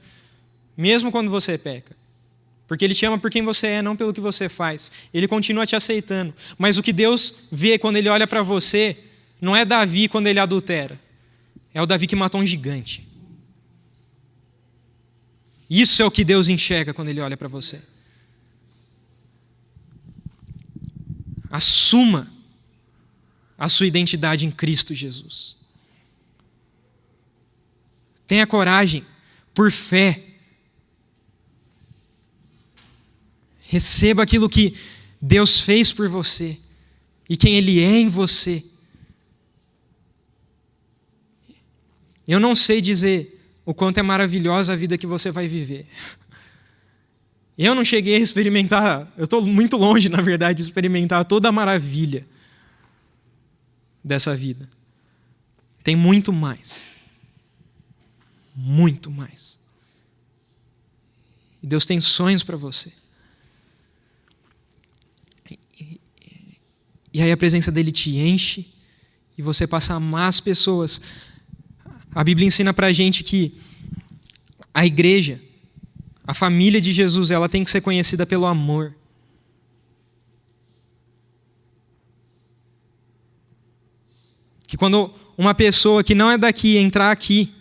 mesmo quando você peca. Porque Ele te ama por quem você é, não pelo que você faz. Ele continua te aceitando. Mas o que Deus vê quando Ele olha para você, não é Davi quando ele adultera. É o Davi que matou um gigante. Isso é o que Deus enxerga quando Ele olha para você. Assuma a sua identidade em Cristo Jesus. Tenha coragem, por fé. Receba aquilo que Deus fez por você e quem Ele é em você. Eu não sei dizer o quanto é maravilhosa a vida que você vai viver. Eu não cheguei a experimentar, eu estou muito longe, na verdade, de experimentar toda a maravilha dessa vida. Tem muito mais. Muito mais. E Deus tem sonhos para você. E aí a presença dele te enche e você passa a amar as pessoas. A Bíblia ensina para a gente que a igreja, a família de Jesus, ela tem que ser conhecida pelo amor. Que quando uma pessoa que não é daqui entrar aqui,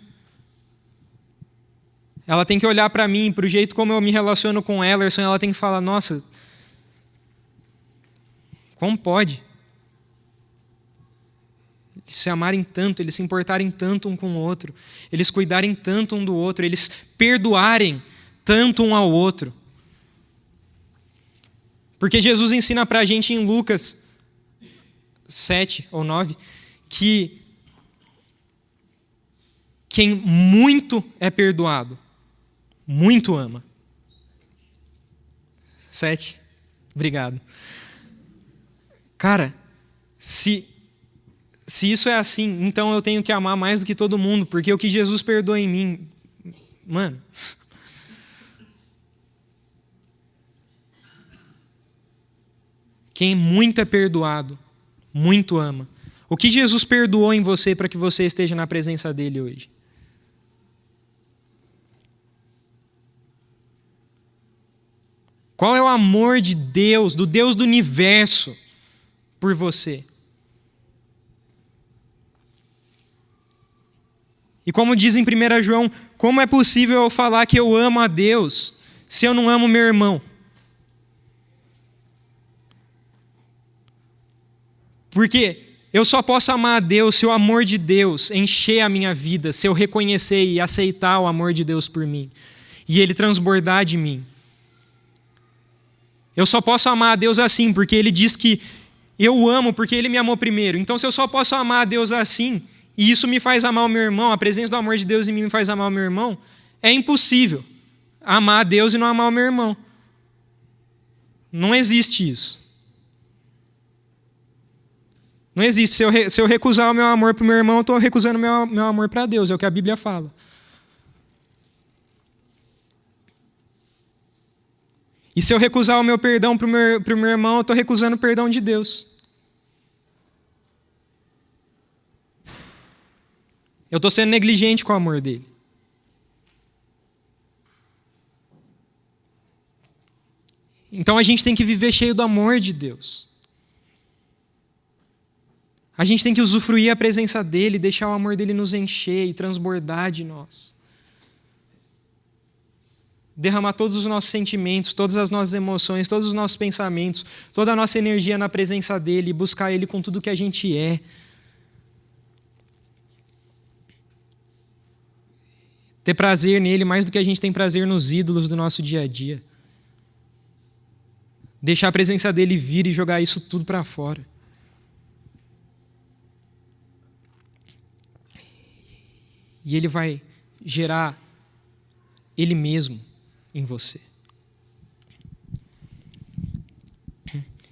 ela tem que olhar para mim, para o jeito como eu me relaciono com o Ellerson, ela tem que falar, nossa, como pode? Eles se amarem tanto, eles se importarem tanto um com o outro, eles cuidarem tanto um do outro, eles perdoarem tanto um ao outro. Porque Jesus ensina para a gente em Lucas 7 ou 9, que quem muito é perdoado, muito ama. 7, obrigado. Cara, se isso é assim, então eu tenho que amar mais do que todo mundo, porque o que Jesus perdoa em mim, mano. Quem muito é perdoado, muito ama. O que Jesus perdoou em você para que você esteja na presença dele hoje? Qual é o amor de Deus, do Deus do universo, por você? E como diz em 1 João, como é possível eu falar que eu amo a Deus se eu não amo meu irmão? Porque eu só posso amar a Deus se o amor de Deus encher a minha vida, se eu reconhecer e aceitar o amor de Deus por mim, e ele transbordar de mim. Eu só posso amar a Deus assim, porque ele diz que eu amo porque ele me amou primeiro. Então, se eu só posso amar a Deus assim, e isso me faz amar o meu irmão, a presença do amor de Deus em mim me faz amar o meu irmão, é impossível amar a Deus e não amar o meu irmão. Não existe isso. Não existe. Se eu recusar o meu amor para o meu irmão, eu estou recusando o meu amor para Deus. É o que a Bíblia fala. E se eu recusar o meu perdão para o meu irmão, eu estou recusando o perdão de Deus. Eu estou sendo negligente com o amor dele. Então a gente tem que viver cheio do amor de Deus. A gente tem que usufruir a presença dele, deixar o amor dele nos encher e transbordar de nós. Derramar todos os nossos sentimentos, todas as nossas emoções, todos os nossos pensamentos, toda a nossa energia na presença dele e buscar ele com tudo que a gente é. Ter prazer nele mais do que a gente tem prazer nos ídolos do nosso dia a dia. Deixar a presença dele vir e jogar isso tudo para fora. E ele vai gerar ele mesmo em você.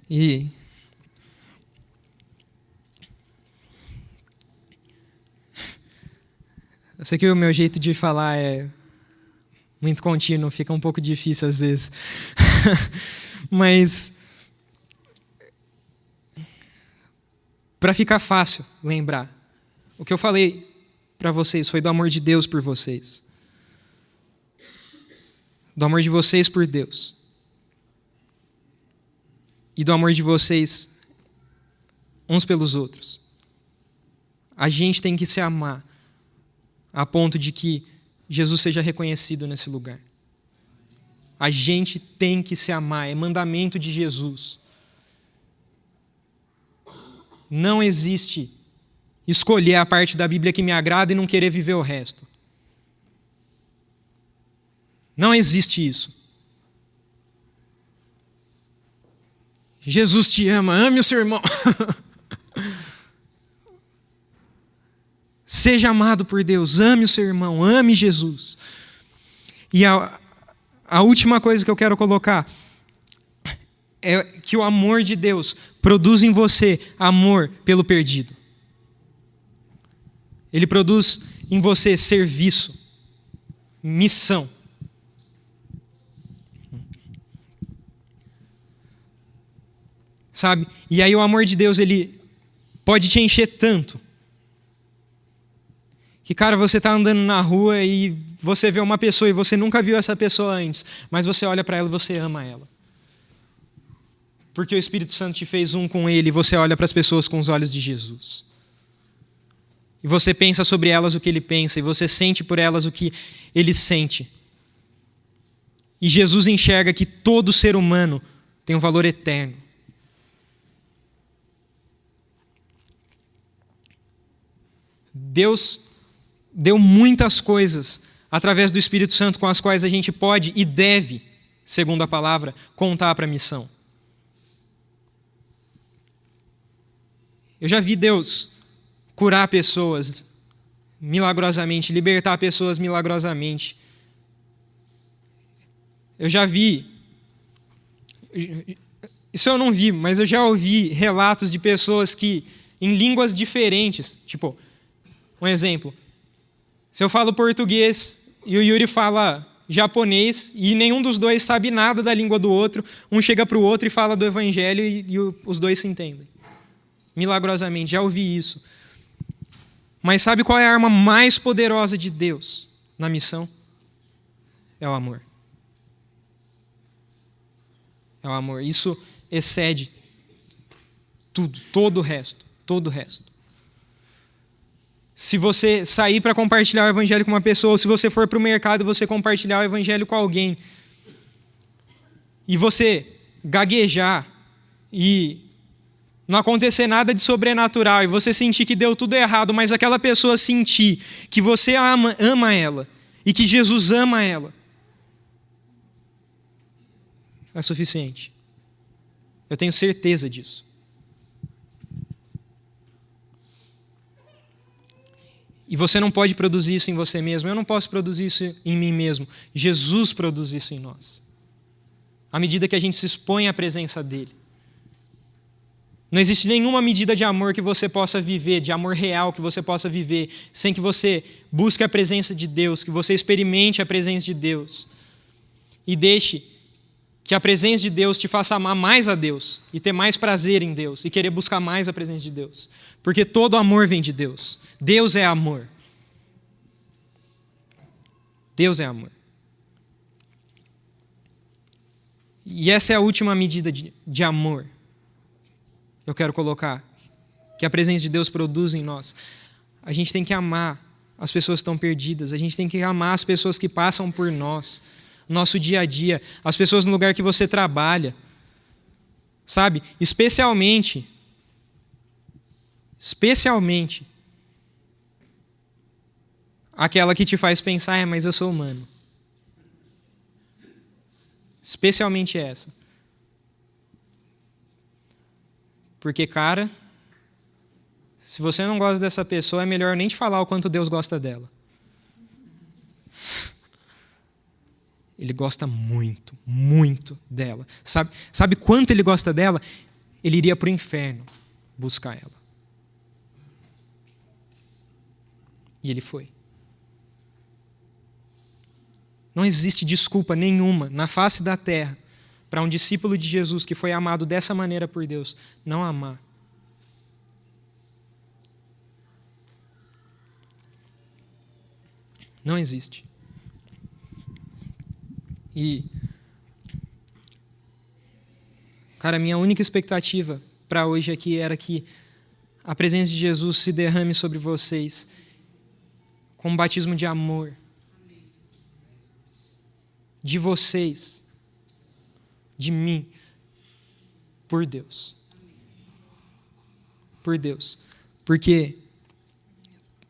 E eu sei que o meu jeito de falar é muito contínuo, fica um pouco difícil às vezes. Mas para ficar fácil lembrar, o que eu falei para vocês foi do amor de Deus por vocês. Do amor de vocês por Deus. E do amor de vocês uns pelos outros. A gente tem que se amar a ponto de que Jesus seja reconhecido nesse lugar. A gente tem que se amar, é mandamento de Jesus. Não existe escolher a parte da Bíblia que me agrada e não querer viver o resto. Não existe isso. Jesus te ama, ame o seu irmão. Seja amado por Deus, ame o seu irmão, ame Jesus. E a última coisa que eu quero colocar é que o amor de Deus produz em você amor pelo perdido. Ele produz em você serviço, missão. Sabe? E aí o amor de Deus, ele pode te encher tanto. Que, cara, você está andando na rua e você vê uma pessoa e você nunca viu essa pessoa antes, mas você olha para ela e você ama ela. Porque o Espírito Santo te fez um com ele e você olha para as pessoas com os olhos de Jesus. E você pensa sobre elas o que ele pensa, e você sente por elas o que ele sente. E Jesus enxerga que todo ser humano tem um valor eterno. Deus deu muitas coisas através do Espírito Santo com as quais a gente pode e deve, segundo a palavra, contar para a missão. Eu já vi Deus curar pessoas milagrosamente, libertar pessoas milagrosamente. Eu já vi, isso eu não vi, mas eu já ouvi relatos de pessoas que, em línguas diferentes, tipo, um exemplo, se eu falo português e o Yuri fala japonês e nenhum dos dois sabe nada da língua do outro, um chega para o outro e fala do evangelho e os dois se entendem. milagrosamente, já ouvi isso. Mas sabe qual é a arma mais poderosa de Deus na missão? É o amor. É o amor. Isso excede tudo, todo o resto. Se você sair para compartilhar o evangelho com uma pessoa, ou se você for para o mercado e você compartilhar o evangelho com alguém, e você gaguejar e não acontecer nada de sobrenatural, e você sentir que deu tudo errado, mas aquela pessoa sentir que você ama ela e que Jesus ama ela, é suficiente. Eu tenho certeza disso. E você não pode produzir isso em você mesmo. Eu não posso produzir isso em mim mesmo. Jesus produz isso em nós. À medida que a gente se expõe à presença dele. Não existe nenhuma medida de amor que você possa viver, de amor real que você possa viver, sem que você busque a presença de Deus, que você experimente a presença de Deus. E deixe que a presença de Deus te faça amar mais a Deus e ter mais prazer em Deus e querer buscar mais a presença de Deus. Porque todo amor vem de Deus. Deus é amor. Deus é amor. E essa é a última medida de amor que eu quero colocar, que a presença de Deus produz em nós. A gente tem que amar as pessoas que estão perdidas, a gente tem que amar as pessoas que passam por nós, nosso dia a dia, as pessoas no lugar que você trabalha, sabe? Especialmente, aquela que te faz pensar, mas eu sou humano. Especialmente essa. Porque, cara, se você não gosta dessa pessoa, é melhor nem te falar o quanto Deus gosta dela. Ele gosta muito, muito dela. Sabe quanto ele gosta dela? Ele iria para o inferno buscar ela. E ele foi. Não existe desculpa nenhuma na face da terra para um discípulo de Jesus que foi amado dessa maneira por Deus não amar. Não existe. E, cara, minha única expectativa para hoje aqui era que a presença de Jesus se derrame sobre vocês com um batismo de amor. De vocês, de mim, por Deus. Por Deus. Porque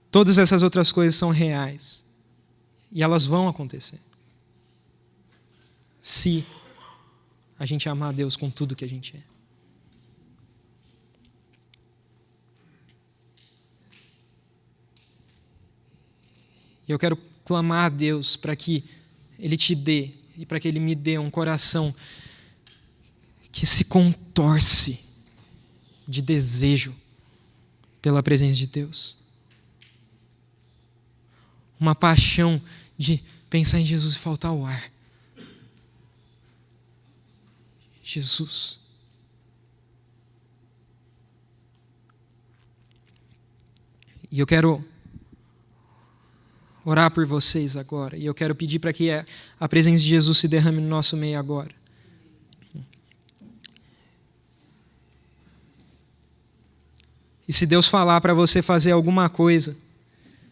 todas essas outras coisas são reais. E elas vão acontecer. Se a gente amar a Deus com tudo que a gente é. E eu quero clamar a Deus para que Ele te dê, e para que Ele me dê um coração que se contorce de desejo pela presença de Deus. Uma paixão de pensar em Jesus e faltar o ar. Jesus. E eu quero orar por vocês agora. E eu quero pedir para que a presença de Jesus se derrame no nosso meio agora. E se Deus falar para você fazer alguma coisa,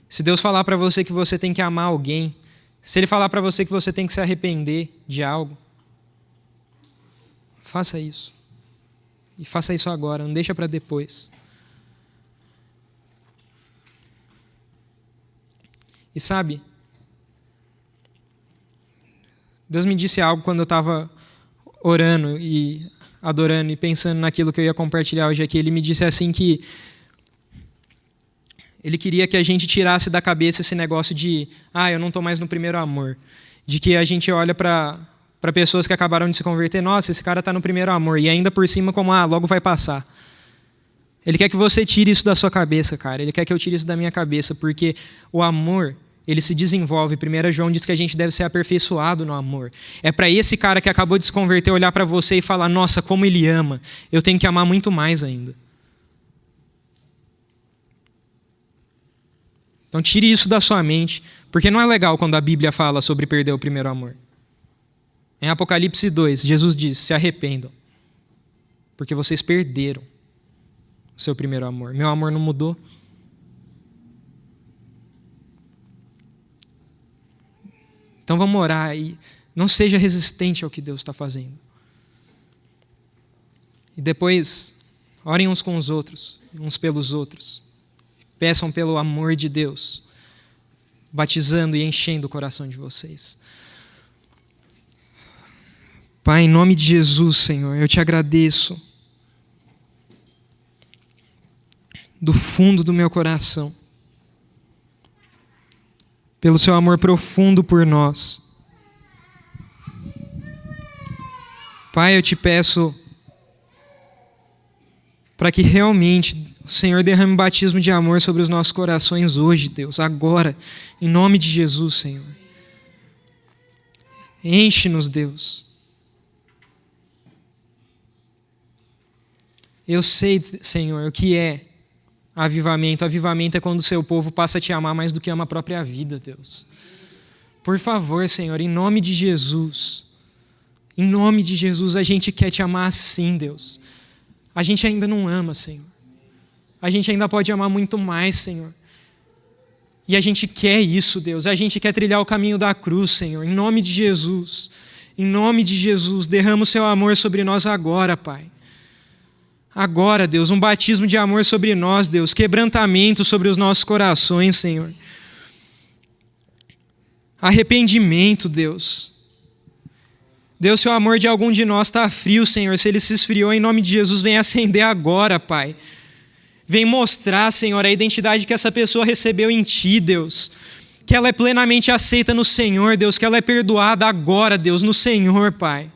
se Deus falar para você que você tem que amar alguém, se Ele falar para você que você tem que se arrepender de algo, faça isso. E faça isso agora, não deixa para depois. E sabe, Deus me disse algo quando eu estava orando e adorando e pensando naquilo que eu ia compartilhar hoje aqui. Ele me disse assim que Ele queria que a gente tirasse da cabeça esse negócio de eu não estou mais no primeiro amor. De que a gente olha para pessoas que acabaram de se converter, nossa, esse cara está no primeiro amor. E ainda por cima como, logo vai passar. Ele quer que você tire isso da sua cabeça, cara. Ele quer que eu tire isso da minha cabeça, porque o amor, ele se desenvolve. 1 João diz que a gente deve ser aperfeiçoado no amor. É para esse cara que acabou de se converter olhar para você e falar, nossa, como ele ama. Eu tenho que amar muito mais ainda. Então tire isso da sua mente, porque não é legal quando a Bíblia fala sobre perder o primeiro amor. Em Apocalipse 2, Jesus diz: se arrependam, porque vocês perderam o seu primeiro amor. Meu amor não mudou. Então vamos orar e não seja resistente ao que Deus está fazendo. E depois, orem uns com os outros, uns pelos outros. Peçam pelo amor de Deus, batizando e enchendo o coração de vocês. Pai, em nome de Jesus, Senhor, eu te agradeço do fundo do meu coração pelo seu amor profundo por nós. Pai, eu te peço para que realmente o Senhor derrame um batismo de amor sobre os nossos corações hoje, Deus, agora, em nome de Jesus, Senhor. Enche-nos, Deus. Eu sei, Senhor, o que é avivamento. Avivamento é quando o seu povo passa a te amar mais do que ama a própria vida, Deus. Por favor, Senhor, em nome de Jesus, a gente quer te amar assim, Deus. A gente ainda não ama, Senhor. A gente ainda pode amar muito mais, Senhor. E a gente quer isso, Deus. A gente quer trilhar o caminho da cruz, Senhor. Em nome de Jesus. Em nome de Jesus, derrama o seu amor sobre nós agora, Pai. Agora, Deus, um batismo de amor sobre nós, Deus. Quebrantamento sobre os nossos corações, Senhor. Arrependimento, Deus. Deus, se o amor de algum de nós está frio, Senhor, se ele se esfriou, em nome de Jesus, vem acender agora, Pai. Vem mostrar, Senhor, a identidade que essa pessoa recebeu em Ti, Deus. Que ela é plenamente aceita no Senhor, Deus. Que ela é perdoada agora, Deus, no Senhor, Pai.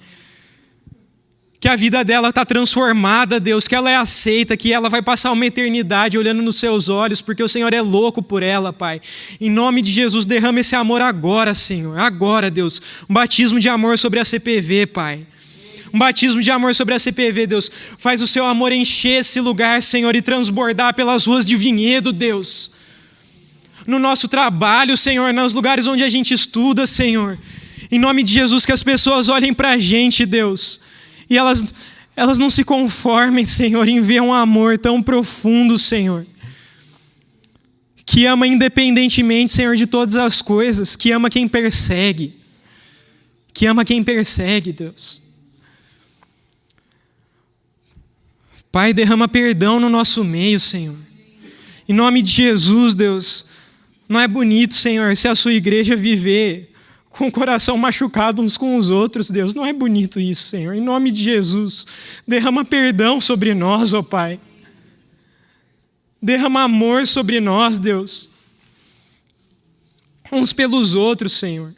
Que a vida dela está transformada, Deus. Que ela é aceita, que ela vai passar uma eternidade olhando nos seus olhos, porque o Senhor é louco por ela, Pai. Em nome de Jesus, derrama esse amor agora, Senhor. Agora, Deus. Um batismo de amor sobre a CPV, Pai. Um batismo de amor sobre a CPV, Deus. Faz o seu amor encher esse lugar, Senhor, e transbordar pelas ruas de Vinhedo, Deus. No nosso trabalho, Senhor, nos lugares onde a gente estuda, Senhor. Em nome de Jesus, que as pessoas olhem para a gente, Deus. E elas não se conformem, Senhor, em ver um amor tão profundo, Senhor. Que ama independentemente, Senhor, de todas as coisas. Que ama quem persegue. Que ama quem persegue, Deus. Pai, derrama perdão no nosso meio, Senhor. Em nome de Jesus, Deus. Não é bonito, Senhor, se a sua igreja viver com o coração machucado uns com os outros, Deus. Não é bonito isso, Senhor. Em nome de Jesus, derrama perdão sobre nós, ó Pai. Derrama amor sobre nós, Deus. Uns pelos outros, Senhor.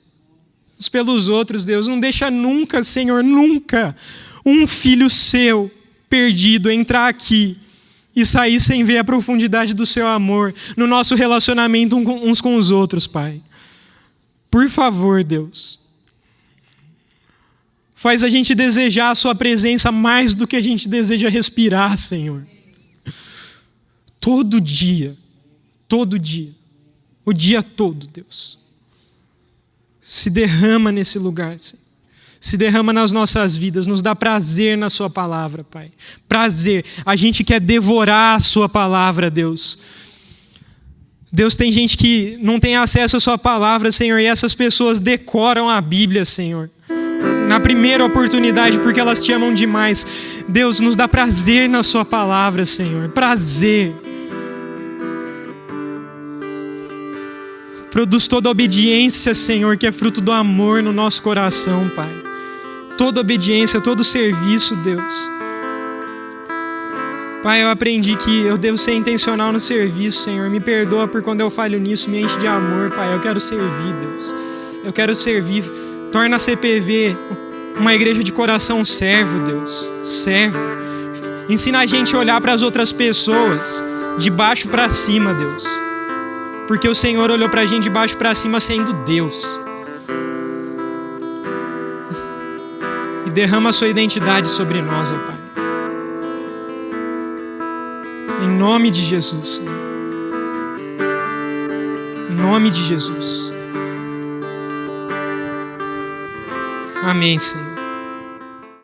Uns pelos outros, Deus. Não deixa nunca, Senhor, nunca um filho seu perdido entrar aqui e sair sem ver a profundidade do seu amor no nosso relacionamento uns com os outros, Pai. Por favor, Deus, faz a gente desejar a sua presença mais do que a gente deseja respirar, Senhor. Todo dia, o dia todo, Deus. Se derrama nesse lugar, Senhor. Se derrama nas nossas vidas, nos dá prazer na sua palavra, Pai. Prazer, a gente quer devorar a sua palavra, Deus. Deus, tem gente que não tem acesso à sua palavra, Senhor, e essas pessoas decoram a Bíblia, Senhor. Na primeira oportunidade, porque elas te amam demais. Deus, nos dá prazer na sua palavra, Senhor. Prazer. Produz toda obediência, Senhor, que é fruto do amor no nosso coração, Pai. Toda obediência, todo serviço, Deus. Pai, eu aprendi que eu devo ser intencional no serviço, Senhor. Me perdoa por quando eu falho nisso, me enche de amor, Pai. Eu quero servir, Deus. Eu quero servir. Torna a CPV uma igreja de coração servo, Deus. Servo. Ensina a gente a olhar para as outras pessoas de baixo para cima, Deus. Porque o Senhor olhou para a gente de baixo para cima sendo Deus. E derrama a sua identidade sobre nós, ó Pai. Em nome de Jesus, Senhor. nome de Jesus. Amém, Senhor.